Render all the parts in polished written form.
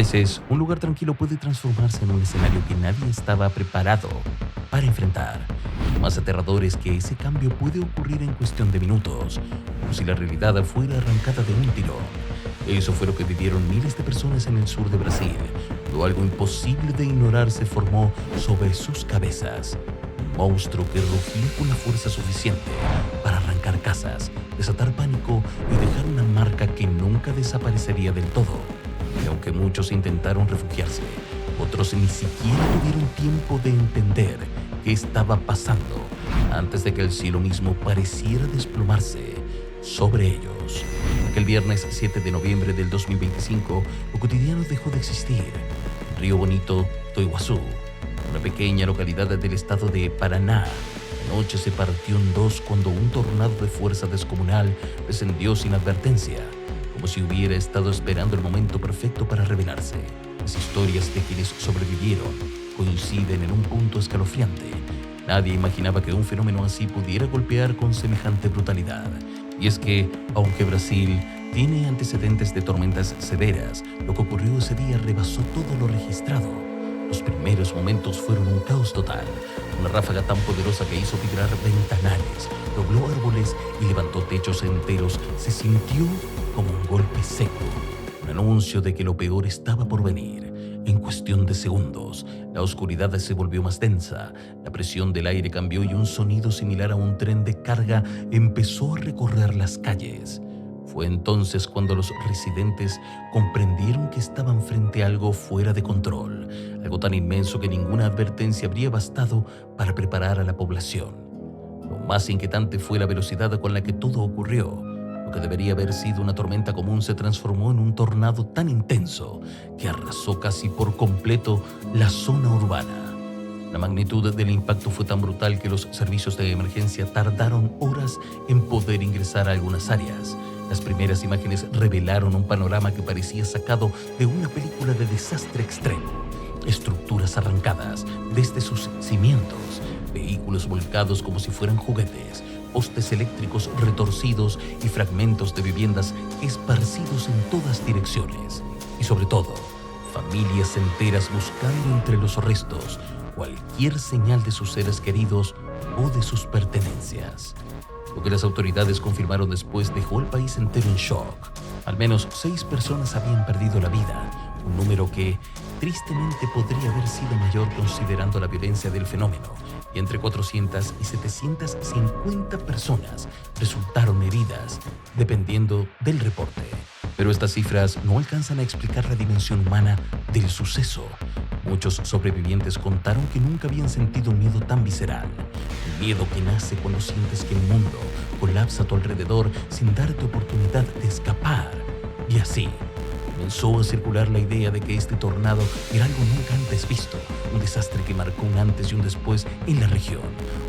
veces, un lugar tranquilo puede transformarse en un escenario que nadie estaba preparado para enfrentar. Lo más aterrador es que ese cambio puede ocurrir en cuestión de minutos, como si la realidad fuera arrancada de un tirón. Eso fue lo que vivieron miles de personas en el sur de Brasil, cuando algo imposible de ignorar se formó sobre sus cabezas. Un monstruo que rugía con la fuerza suficiente para arrancar casas, desatar pánico y dejar una marca que nunca desaparecería del todo. Y aunque muchos intentaron refugiarse, otros ni siquiera tuvieron tiempo de entender qué estaba pasando antes de que el cielo mismo pareciera desplomarse sobre ellos. Aquel viernes 7 de noviembre del 2025, lo cotidiano dejó de existir. En Río Bonito do Iguazú, una pequeña localidad del estado de Paraná, la noche se partió en dos cuando un tornado de fuerza descomunal descendió sin advertencia, como si hubiera estado esperando el momento perfecto para revelarse. Las historias de quienes sobrevivieron coinciden en un punto escalofriante. Nadie imaginaba que un fenómeno así pudiera golpear con semejante brutalidad. Y es que, aunque Brasil tiene antecedentes de tormentas severas, lo que ocurrió ese día rebasó todo lo registrado. Los primeros momentos fueron un caos total. Una ráfaga tan poderosa que hizo vibrar ventanales, dobló árboles y levantó techos enteros se sintió como un golpe seco, un anuncio de que lo peor estaba por venir. En cuestión de segundos, la oscuridad se volvió más densa, la presión del aire cambió y un sonido similar a un tren de carga empezó a recorrer las calles. Fue entonces cuando los residentes comprendieron que estaban frente a algo fuera de control, algo tan inmenso que ninguna advertencia habría bastado para preparar a la población. Lo más inquietante fue la velocidad con la que todo ocurrió. Lo que debería haber sido una tormenta común se transformó en un tornado tan intenso que arrasó casi por completo la zona urbana. La magnitud del impacto fue tan brutal que los servicios de emergencia tardaron horas en poder ingresar a algunas áreas. Las primeras imágenes revelaron un panorama que parecía sacado de una película de desastre extremo. Estructuras arrancadas desde sus cimientos, vehículos volcados como si fueran juguetes, postes eléctricos retorcidos y fragmentos de viviendas esparcidos en todas direcciones. Y sobre todo, familias enteras buscando entre los restos cualquier señal de sus seres queridos o de sus pertenencias. Lo que las autoridades confirmaron después dejó al país entero en shock. Al menos 6 personas habían perdido la vida, un número que tristemente podría haber sido mayor considerando la violencia del fenómeno, y entre 400 y 750 personas resultaron heridas, dependiendo del reporte. Pero estas cifras no alcanzan a explicar la dimensión humana del suceso. Muchos sobrevivientes contaron que nunca habían sentido un miedo tan visceral. El miedo que nace cuando sientes que el mundo colapsa a tu alrededor sin darte oportunidad de escapar. Y así, comenzó a circular la idea de que este tornado era algo nunca antes visto, un desastre que marcó un antes y un después en la región.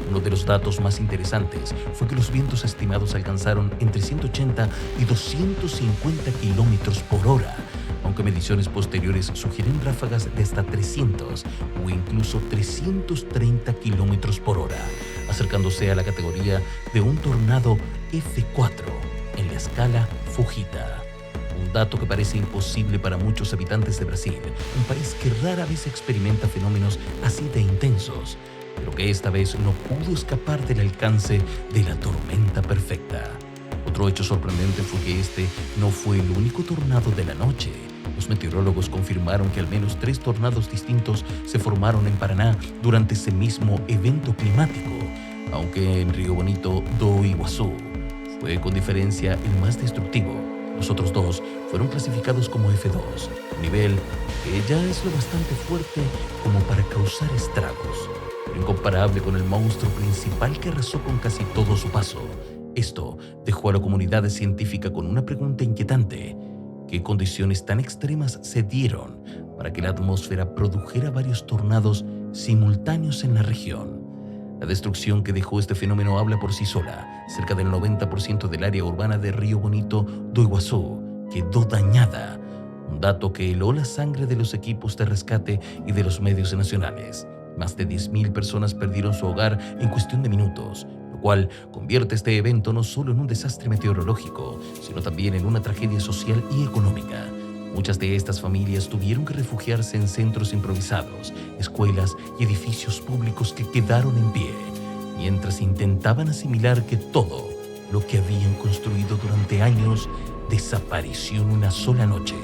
Uno de los datos más interesantes fue que los vientos estimados alcanzaron entre 180 y 250 kilómetros por hora, aunque mediciones posteriores sugieren ráfagas de hasta 300 o incluso 330 kilómetros por hora, acercándose a la categoría de un tornado F4 en la escala Fujita. Un dato que parece imposible para muchos habitantes de Brasil, un país que rara vez experimenta fenómenos así de intensos, pero que esta vez no pudo escapar del alcance de la tormenta perfecta. Otro hecho sorprendente fue que este no fue el único tornado de la noche. Los meteorólogos confirmaron que al menos 3 tornados distintos se formaron en Paraná durante ese mismo evento climático, aunque en Río Bonito do Iguazú fue con diferencia el más destructivo. Los otros 2 fueron clasificados como F2, un nivel que ya es lo bastante fuerte como para causar estragos, pero incomparable con el monstruo principal que arrasó con casi todo su paso. Esto dejó a la comunidad científica con una pregunta inquietante: ¿qué condiciones tan extremas se dieron para que la atmósfera produjera varios tornados simultáneos en la región? La destrucción que dejó este fenómeno habla por sí sola. Cerca del 90% del área urbana de Río Bonito do Iguazú quedó dañada, un dato que heló la sangre de los equipos de rescate y de los medios nacionales. Más de 10.000 personas perdieron su hogar en cuestión de minutos, lo cual convierte este evento no solo en un desastre meteorológico, sino también en una tragedia social y económica. Muchas de estas familias tuvieron que refugiarse en centros improvisados, escuelas y edificios públicos que quedaron en pie, mientras intentaban asimilar que todo lo que habían construido durante años desapareció en una sola noche.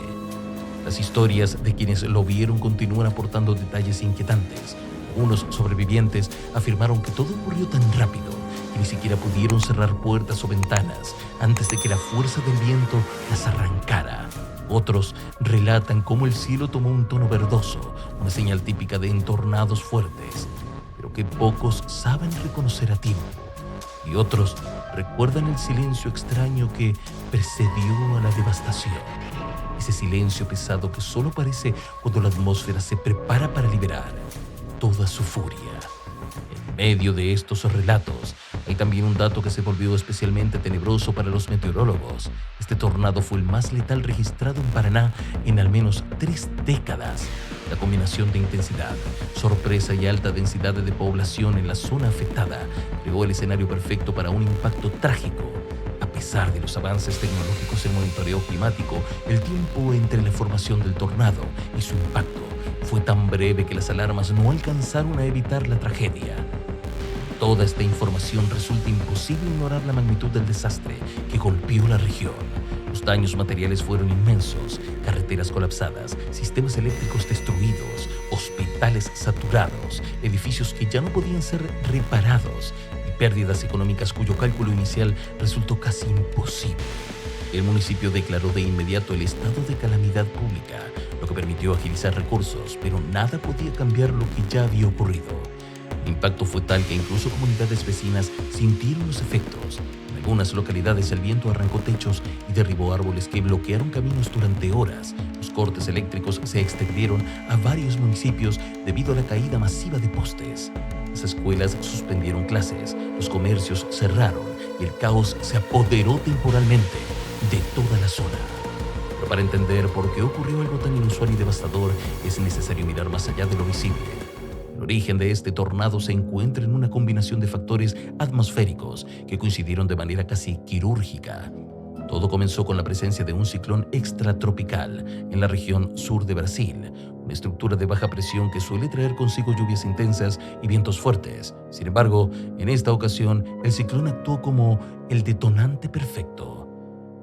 Las historias de quienes lo vieron continúan aportando detalles inquietantes. Algunos sobrevivientes afirmaron que todo ocurrió tan rápido que ni siquiera pudieron cerrar puertas o ventanas antes de que la fuerza del viento las arrancara. Otros relatan cómo el cielo tomó un tono verdoso, una señal típica de tornados fuertes, pero que pocos saben reconocer a tiempo. Y otros recuerdan el silencio extraño que precedió a la devastación. Ese silencio pesado que solo aparece cuando la atmósfera se prepara para liberar toda su furia. En medio de estos relatos, hay también un dato que se volvió especialmente tenebroso para los meteorólogos. Este tornado fue el más letal registrado en Paraná en al menos 3 décadas. La combinación de intensidad, sorpresa y alta densidad de población en la zona afectada creó el escenario perfecto para un impacto trágico. A pesar de los avances tecnológicos en monitoreo climático, el tiempo entre la formación del tornado y su impacto fue tan breve que las alarmas no alcanzaron a evitar la tragedia. Toda esta información resulta imposible ignorar la magnitud del desastre que golpeó la región. Los daños materiales fueron inmensos: carreteras colapsadas, sistemas eléctricos destruidos, hospitales saturados, edificios que ya no podían ser reparados y pérdidas económicas cuyo cálculo inicial resultó casi imposible. El municipio declaró de inmediato el estado de calamidad pública, lo que permitió agilizar recursos, pero nada podía cambiar lo que ya había ocurrido. El impacto fue tal que incluso comunidades vecinas sintieron los efectos. En algunas localidades el viento arrancó techos y derribó árboles que bloquearon caminos durante horas. Los cortes eléctricos se extendieron a varios municipios debido a la caída masiva de postes. Las escuelas suspendieron clases, los comercios cerraron y el caos se apoderó temporalmente de toda la zona. Pero para entender por qué ocurrió algo tan inusual y devastador, es necesario mirar más allá de lo visible. El origen de este tornado se encuentra en una combinación de factores atmosféricos que coincidieron de manera casi quirúrgica. Todo comenzó con la presencia de un ciclón extratropical en la región sur de Brasil, una estructura de baja presión que suele traer consigo lluvias intensas y vientos fuertes. Sin embargo, en esta ocasión, el ciclón actuó como el detonante perfecto.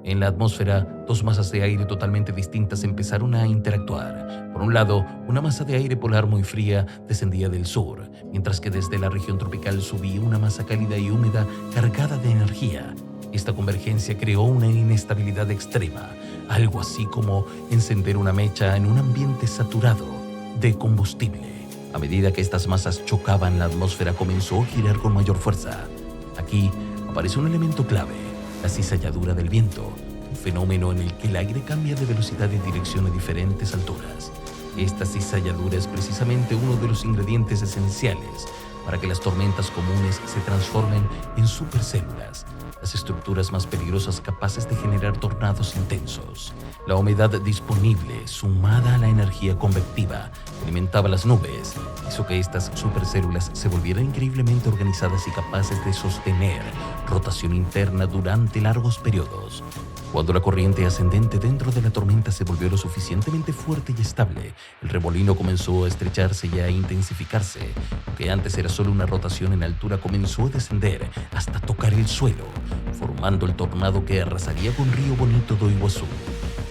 En la atmósfera, 2 masas de aire totalmente distintas empezaron a interactuar. Por un lado, una masa de aire polar muy fría descendía del sur, mientras que desde la región tropical subía una masa cálida y húmeda cargada de energía. Esta convergencia creó una inestabilidad extrema, algo así como encender una mecha en un ambiente saturado de combustible. A medida que estas masas chocaban, la atmósfera comenzó a girar con mayor fuerza. Aquí aparece un elemento clave: la cizalladura del viento, un fenómeno en el que el aire cambia de velocidad y dirección a diferentes alturas. Esta cizalladura es precisamente uno de los ingredientes esenciales para que las tormentas comunes se transformen en supercélulas, las estructuras más peligrosas capaces de generar tornados intensos. La humedad disponible, sumada a la energía convectiva que alimentaba las nubes, hizo que estas supercélulas se volvieran increíblemente organizadas y capaces de sostener rotación interna durante largos periodos. Cuando la corriente ascendente dentro de la tormenta se volvió lo suficientemente fuerte y estable, el remolino comenzó a estrecharse y a intensificarse. Lo que antes era solo una rotación en altura comenzó a descender hasta tocar el suelo, formando el tornado que arrasaría con Río Bonito do Iguazú.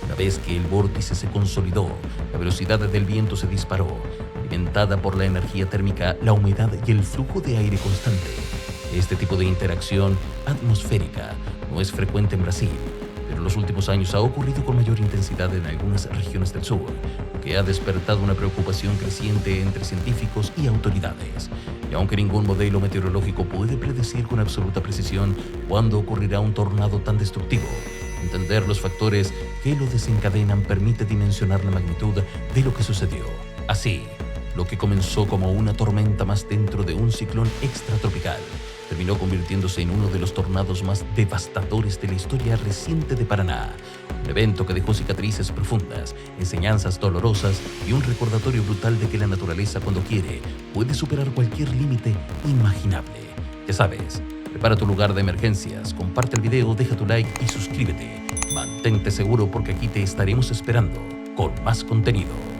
Una vez que el vórtice se consolidó, la velocidad del viento se disparó, alimentada por la energía térmica, la humedad y el flujo de aire constante. Este tipo de interacción atmosférica no es frecuente en Brasil, pero en los últimos años ha ocurrido con mayor intensidad en algunas regiones del sur, lo que ha despertado una preocupación creciente entre científicos y autoridades. Y aunque ningún modelo meteorológico puede predecir con absoluta precisión cuándo ocurrirá un tornado tan destructivo, entender los factores que lo desencadenan permite dimensionar la magnitud de lo que sucedió. Así, lo que comenzó como una tormenta más dentro de un ciclón extratropical terminó convirtiéndose en uno de los tornados más devastadores de la historia reciente de Paraná. Un evento que dejó cicatrices profundas, enseñanzas dolorosas y un recordatorio brutal de que la naturaleza, cuando quiere, puede superar cualquier límite imaginable. Ya sabes, prepara tu lugar de emergencias, comparte el video, deja tu like y suscríbete. Mantente seguro porque aquí te estaremos esperando. con más contenido.